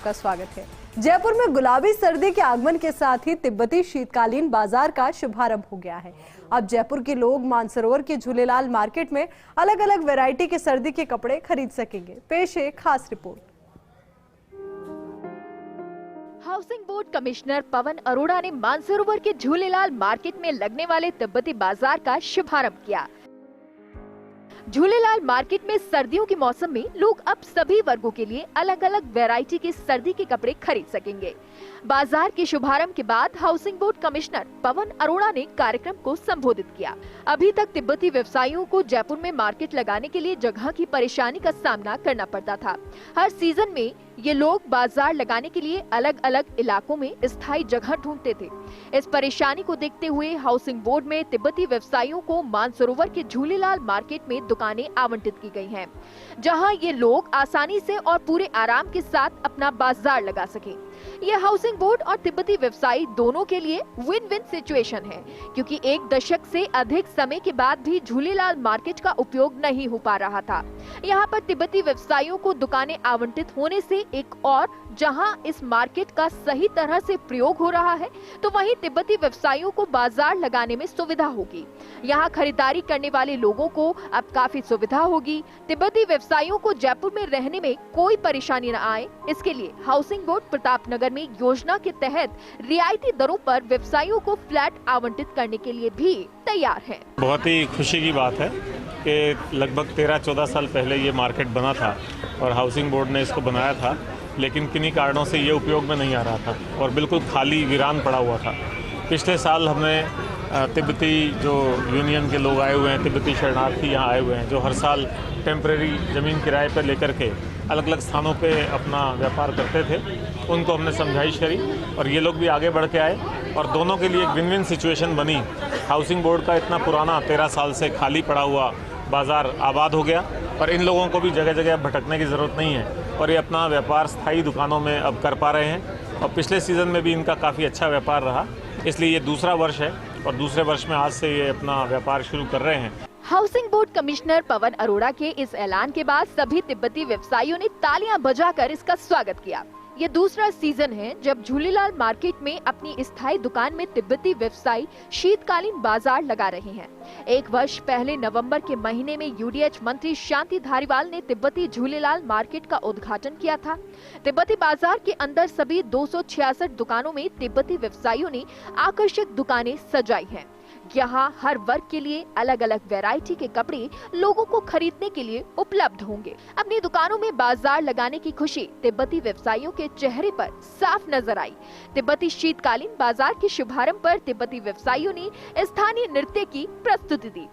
आपका स्वागत है। जयपुर में गुलाबी सर्दी के आगमन के साथ ही तिब्बती शीतकालीन बाजार का शुभारंभ हो गया है। अब जयपुर के लोग मानसरोवर के झूलेलाल मार्केट में अलग अलग वैरायटी के सर्दी के कपड़े खरीद सकेंगे। पेश है खास report. Housing board commissioner Pawan Arora ने मानसरोवर के झूलेलाल मार्केट में लगने वाले तिब्बती बाजार का शुभारंभ किया। झूलेलाल मार्केट में सर्दियों के मौसम में लोग अब सभी वर्गों के लिए अलग अलग वैरायटी के सर्दी के कपड़े खरीद सकेंगे। बाजार के शुभारंभ के बाद housing board commissioner Pawan Arora ने कार्यक्रम को संबोधित किया। अभी तक तिब्बती व्यवसायियों को जयपुर में मार्केट लगाने के लिए जगह की परेशानी का सामना करना पड़ता था। हर सीजन में ये लोग बाजार लगाने के लिए अलग अलग इलाकों में स्थायी जगह ढूंढते थे। इस परेशानी को देखते हुए हाउसिंग बोर्ड में तिब्बती व्यवसायियों को मानसरोवर के झूलेलाल मार्केट में दुकानें आवंटित की गई हैं, जहां ये लोग आसानी से और पूरे आराम के साथ अपना बाजार लगा सकें। ये हाउसिंग बोर्ड और तिब्बती व्यवसायी दोनों के लिए विन विन सिचुएशन है, क्योंकि एक दशक से अधिक समय के बाद भी झूलेलाल मार्केट का उपयोग नहीं हो पा रहा था। यहाँ पर तिब्बती व्यवसायियों को दुकानें आवंटित होने से एक और जहां इस मार्केट का सही तरह से प्रयोग हो रहा है, तो वहीं तिब्बती व्यवसायियों को बाजार लगाने में सुविधा होगी। यहाँ खरीदारी करने वाले लोगों को अब काफी सुविधा होगी। तिब्बती व्यवसायियों को जयपुर में रहने में कोई परेशानी न आए, इसके लिए हाउसिंग बोर्ड प्रतापनगर में योजना के तहत रियायती दरों पर व्यवसायियों को फ्लैट आवंटित करने के लिए भी तैयार है। बहुत ही खुशी की बात है कि लगभग 13-14 साल पहले ये मार्केट बना था और हाउसिंग बोर्ड ने इसको बनाया था, लेकिन किन्हीं कारणों से ये उपयोग में नहीं आ रहा था और बिल्कुल खाली वीरान पड़ा हुआ था। पिछले साल हमने तिब्बती जो यूनियन के लोग आए हुए हैं, तिब्बती शरणार्थी यहाँ आए हुए हैं, जो हर साल टेम्परेरी ज़मीन किराए पर लेकर के अलग अलग स्थानों पे अपना व्यापार करते थे, उनको हमने समझाइश करी और ये लोग भी आगे बढ़ के आए और दोनों के लिए एक विन विन सिचुएशन बनी। हाउसिंग बोर्ड का इतना पुराना 13 साल से खाली पड़ा हुआ बाज़ार आबाद हो गया और इन लोगों को भी जगह जगह भटकने की ज़रूरत नहीं है और ये अपना व्यापार स्थायी दुकानों में अब कर पा रहे हैं और पिछले सीज़न में भी इनका काफ़ी अच्छा व्यापार रहा। इसलिए ये दूसरा वर्ष है और दूसरे वर्ष में आज से ये अपना व्यापार शुरू कर रहे हैं। Housing board commissioner Pawan Arora के इस ऐलान के बाद सभी तिब्बती व्यवसायियों ने तालियां बजाकर इसका स्वागत किया। ये दूसरा सीजन है जब झूलेलाल मार्केट में अपनी स्थायी दुकान में तिब्बती व्यवसायी शीतकालीन बाजार लगा रहे हैं। एक वर्ष पहले नवंबर के महीने में यूडीएच मंत्री शांति धारीवाल ने तिब्बती झूलेलाल मार्केट का उद्घाटन किया था। तिब्बती बाजार के अंदर सभी 266 दुकानों में तिब्बती व्यवसायियों ने आकर्षक दुकानें सजाई हैं। यहाँ हर वर्ग के लिए अलग अलग वैरायटी के कपड़े लोगों को खरीदने के लिए उपलब्ध होंगे। अपनी दुकानों में बाजार लगाने की खुशी तिब्बती व्यवसायियों के चेहरे पर साफ नजर आई। तिब्बती शीतकालीन बाजार के शुभारंभ पर तिब्बती व्यवसायियों ने स्थानीय नृत्य की प्रस्तुति दी।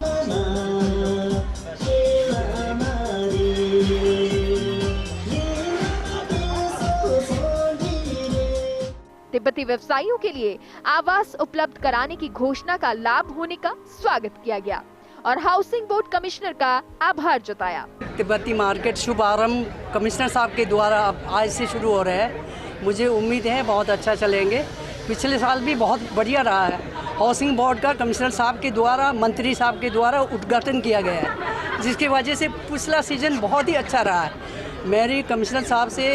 तिब्बती व्यवसायियों के लिए आवास उपलब्ध कराने की घोषणा का लाभ होने का स्वागत किया गया और हाउसिंग बोर्ड कमिश्नर का आभार जताया। तिब्बती मार्केट शुभारंभ कमिश्नर साहब के द्वारा आज से शुरू हो रहे हैं। मुझे उम्मीद है बहुत अच्छा चलेंगे। पिछले साल भी बहुत बढ़िया रहा है। हाउसिंग बोर्ड का कमिश्नर साहब के द्वारा, मंत्री साहब के द्वारा उद्घाटन किया गया है, जिसकी वजह से पिछला सीजन बहुत ही अच्छा रहा है। मेरी कमिश्नर साहब से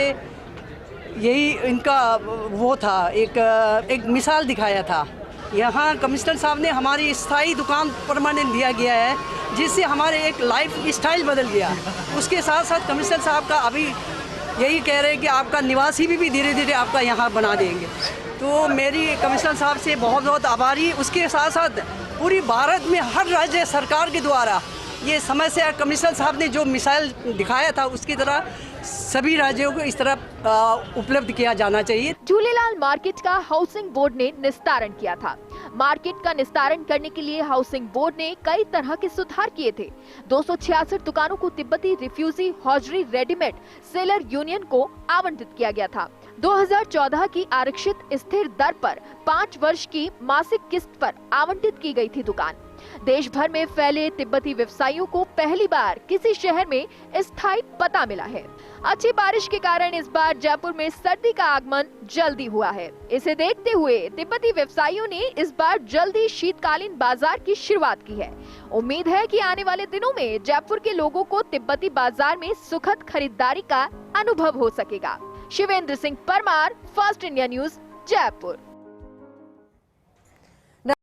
यही इनका वो था, एक मिसाल दिखाया था। यहाँ कमिश्नर साहब ने हमारी स्थायी दुकान परमानेंट दिया गया है, जिससे हमारे एक लाइफ स्टाइल बदल गया। उसके साथ साथ कमिश्नर साहब का अभी यही कह रहे हैं कि आपका निवासी भी धीरे धीरे आपका यहाँ बना देंगे। तो मेरी कमिश्नर साहब से बहुत बहुत आभारी। उसके साथ साथ पूरी भारत में हर राज्य सरकार के द्वारा ये समस्या कमिश्नर साहब ने जो मिसाल दिखाया था, उसकी तरह सभी राज्यों को इस तरह उपलब्ध किया जाना चाहिए। झूलेलाल मार्केट का हाउसिंग बोर्ड ने निस्तारण किया था। मार्केट का निस्तारण करने के लिए हाउसिंग बोर्ड ने कई तरह के सुधार किए थे। 266 दुकानों को तिब्बती refugee hosiery readymade seller union को आवंटित किया गया था। 2014 की आरक्षित स्थिर दर पर 5 वर्ष की मासिक किस्त पर आवंटित की गई थी दुकान। देश भर में फैले तिब्बती व्यवसायियों को पहली बार किसी शहर में स्थायी पता मिला है। अच्छी बारिश के कारण इस बार जयपुर में सर्दी का आगमन जल्दी हुआ है। इसे देखते हुए तिब्बती व्यवसायियों ने इस बार जल्दी शीतकालीन बाजार की शुरुआत की है। उम्मीद है कि आने वाले दिनों में जयपुर के लोगों को तिब्बती बाजार में सुखद खरीदारी का अनुभव हो सकेगा। Shivendra Singh Parmar, first India news, Jaipur.